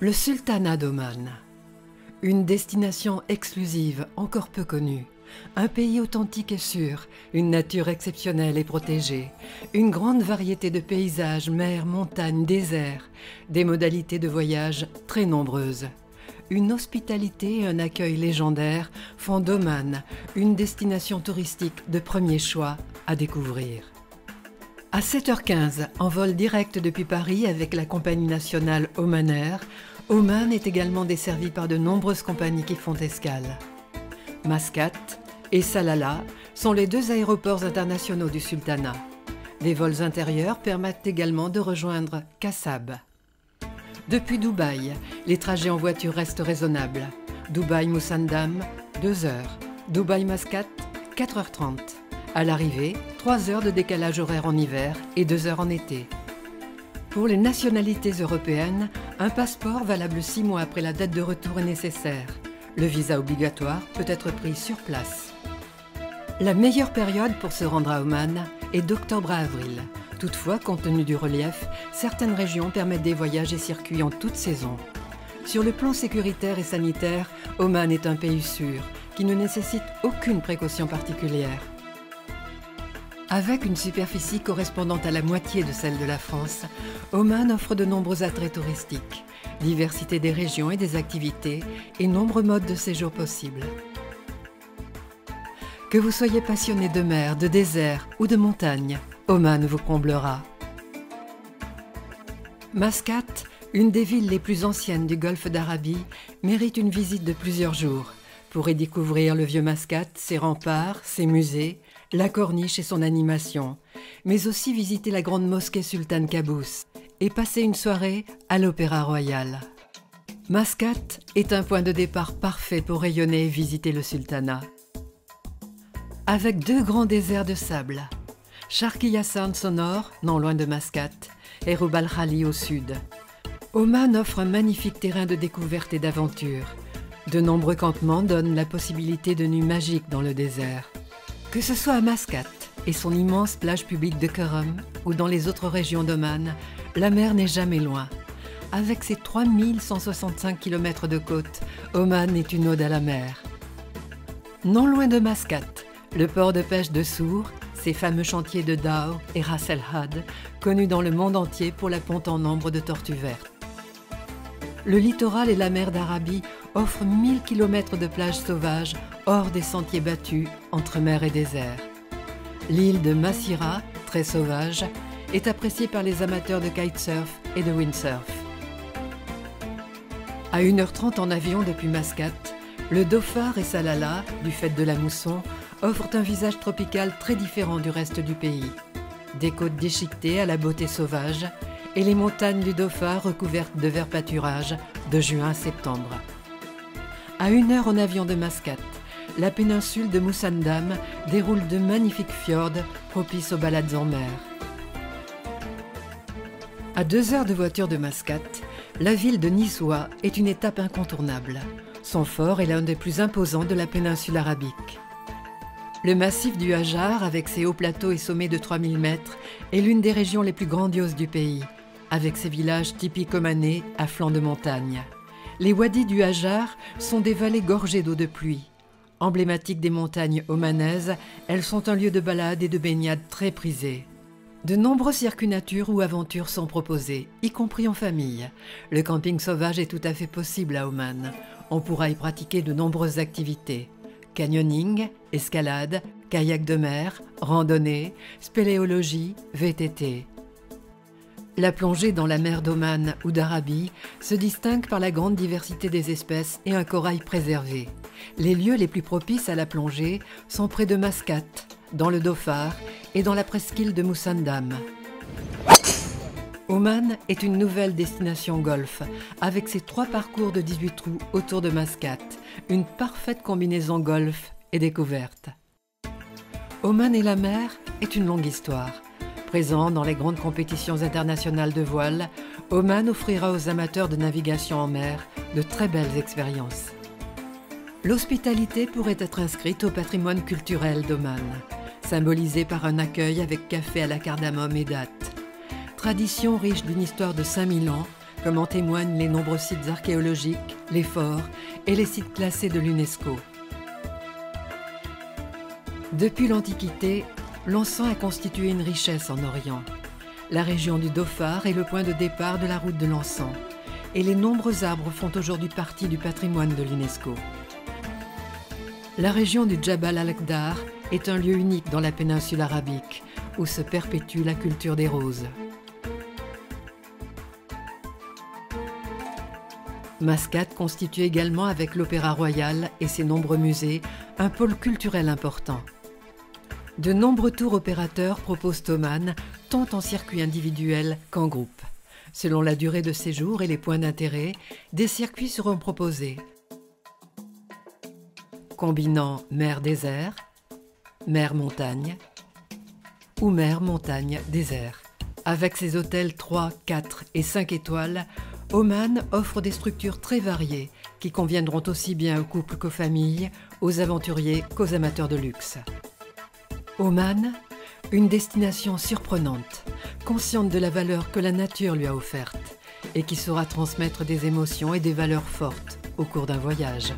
Le sultanat d'Oman, une destination exclusive encore peu connue, un pays authentique et sûr, une nature exceptionnelle et protégée, une grande variété de paysages, mers, montagnes, déserts, des modalités de voyage très nombreuses. Une hospitalité et un accueil légendaires font d'Oman une destination touristique de premier choix à découvrir. À 7h15, en vol direct depuis Paris avec la compagnie nationale Oman Air, Oman est également desservi par de nombreuses compagnies qui font escale. Mascate et Salalah sont les deux aéroports internationaux du sultanat. Des vols intérieurs permettent également de rejoindre Kassab. Depuis Dubaï, les trajets en voiture restent raisonnables. Dubaï-Musandam, 2 heures. Dubaï-Mascate, 4h30. À l'arrivée, 3 heures de décalage horaire en hiver et 2 heures en été. Pour les nationalités européennes, un passeport valable 6 mois après la date de retour est nécessaire. Le visa obligatoire peut être pris sur place. La meilleure période pour se rendre à Oman est d'octobre à avril. Toutefois, compte tenu du relief, certaines régions permettent des voyages et circuits en toute saison. Sur le plan sécuritaire et sanitaire, Oman est un pays sûr, qui ne nécessite aucune précaution particulière. Avec une superficie correspondant à la moitié de celle de la France, Oman offre de nombreux attraits touristiques, diversité des régions et des activités et nombreux modes de séjour possibles. Que vous soyez passionné de mer, de désert ou de montagne, Oman vous comblera. Mascate, une des villes les plus anciennes du golfe d'Arabie, mérite une visite de plusieurs jours pour y découvrir le vieux Mascate, ses remparts, ses musées, la corniche et son animation, mais aussi visiter la grande mosquée Sultan Qaboos et passer une soirée à l'Opéra Royal. Mascate est un point de départ parfait pour rayonner et visiter le sultanat. Avec 2 grands déserts de sable, Sharqiya Sands au nord, non loin de Mascate, et Rub al Khali au sud. Oman offre un magnifique terrain de découverte et d'aventure. De nombreux campements donnent la possibilité de nuits magiques dans le désert. Que ce soit à Mascate et son immense plage publique de Karam ou dans les autres régions d'Oman, la mer n'est jamais loin. Avec ses 3165 km de côte, Oman est une ode à la mer. Non loin de Mascate, le port de pêche de Sour, ses fameux chantiers de Dao et Ras El Had, connus dans le monde entier pour la ponte en nombre de tortues vertes. Le littoral et la mer d'Arabie offrent 1000 km de plages sauvages hors des sentiers battus entre mer et désert. L'île de Masira, très sauvage, est appréciée par les amateurs de kitesurf et de windsurf. À 1h30 en avion depuis Mascate, le Dhofar et Salalah, du fait de la mousson, offrent un visage tropical très différent du reste du pays. Des côtes déchiquetées à la beauté sauvage et les montagnes du Dhofar recouvertes de verts pâturages de juin à septembre. À 1 heure en avion de Mascate, la péninsule de Musandam déroule de magnifiques fjords propices aux balades en mer. À 2 heures de voiture de Mascate, la ville de Nizwa est une étape incontournable. Son fort est l'un des plus imposants de la péninsule arabique. Le massif du Hajar, avec ses hauts plateaux et sommets de 3000 mètres, est l'une des régions les plus grandioses du pays, avec ses villages typiques omanais à flanc de montagne. Les wadis du Hajar sont des vallées gorgées d'eau de pluie. Emblématiques des montagnes omanaises, elles sont un lieu de balade et de baignade très prisé. De nombreux circuits nature ou aventures sont proposés, y compris en famille. Le camping sauvage est tout à fait possible à Oman. On pourra y pratiquer de nombreuses activités. Canyoning, escalade, kayak de mer, randonnée, spéléologie, VTT. La plongée dans la mer d'Oman ou d'Arabie se distingue par la grande diversité des espèces et un corail préservé. Les lieux les plus propices à la plongée sont près de Mascate, dans le Dhofar et dans la presqu'île de Musandam. Oman est une nouvelle destination golf, avec ses 3 parcours de 18 trous autour de Mascate, une parfaite combinaison golf et découverte. Oman et la mer est une longue histoire. Présent dans les grandes compétitions internationales de voile, Oman offrira aux amateurs de navigation en mer de très belles expériences. L'hospitalité pourrait être inscrite au patrimoine culturel d'Oman, symbolisée par un accueil avec café à la cardamome et dattes. Tradition riche d'une histoire de 5000 ans, comme en témoignent les nombreux sites archéologiques, les forts et les sites classés de l'UNESCO. Depuis l'Antiquité, l'encens a constitué une richesse en Orient. La région du Dhofar est le point de départ de la route de l'encens, et les nombreux arbres font aujourd'hui partie du patrimoine de l'UNESCO. La région du Djabal al-Akhdar est un lieu unique dans la péninsule arabique, où se perpétue la culture des roses. Mascate constitue également, avec l'Opéra Royal et ses nombreux musées, un pôle culturel important. De nombreux tours opérateurs proposent Oman, tant en circuit individuel qu'en groupe. Selon la durée de séjour et les points d'intérêt, des circuits seront proposés, combinant mer-désert, mer-montagne ou mer-montagne-désert. Avec ses hôtels 3, 4 et 5 étoiles, Oman offre des structures très variées qui conviendront aussi bien aux couples qu'aux familles, aux aventuriers qu'aux amateurs de luxe. Oman, une destination surprenante, consciente de la valeur que la nature lui a offerte et qui saura transmettre des émotions et des valeurs fortes au cours d'un voyage.